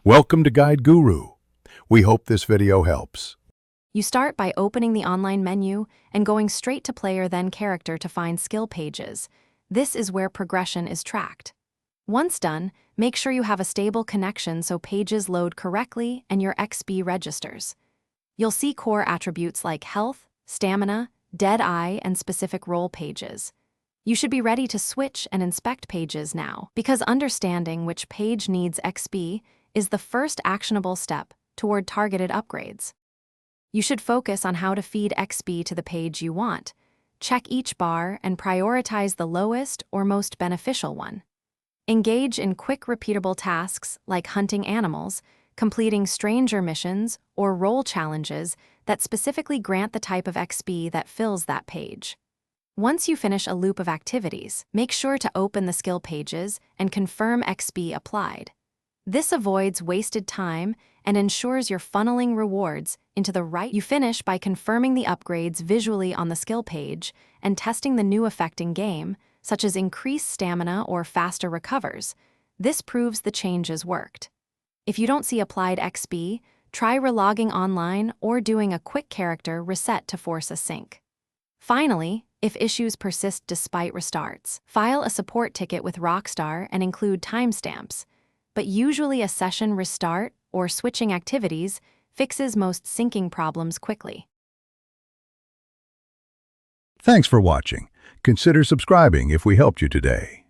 Welcome to Guide Guru. We hope this video helps. You start by opening the online menu and going straight to player then character to find skill pages. This is where progression is tracked. Once done, make sure you have a stable connection so pages load correctly and your XP registers. You'll see core attributes like health, stamina, dead eye, and specific role pages. You should be ready to switch and inspect pages now, because understanding which page needs XP is the first actionable step toward targeted upgrades. You should focus on how to feed XP to the page you want. Check each bar and prioritize the lowest or most beneficial one. Engage in quick, repeatable tasks like hunting animals, completing stranger missions, or role challenges that specifically grant the type of XP that fills that page. Once you finish a loop of activities, make sure to open the skill pages and confirm XP applied. This avoids wasted time and ensures you're funneling rewards into the right. You finish by confirming the upgrades visually on the skill page and testing the new effect in game, such as increased stamina or faster recovers. This proves the changes worked. If you don't see applied XP, try relogging online or doing a quick character reset to force a sync. Finally, if issues persist despite restarts, file a support ticket with Rockstar and include timestamps. But usually a session restart or switching activities fixes most syncing problems quickly. Thanks for watching. Consider subscribing if we helped you today.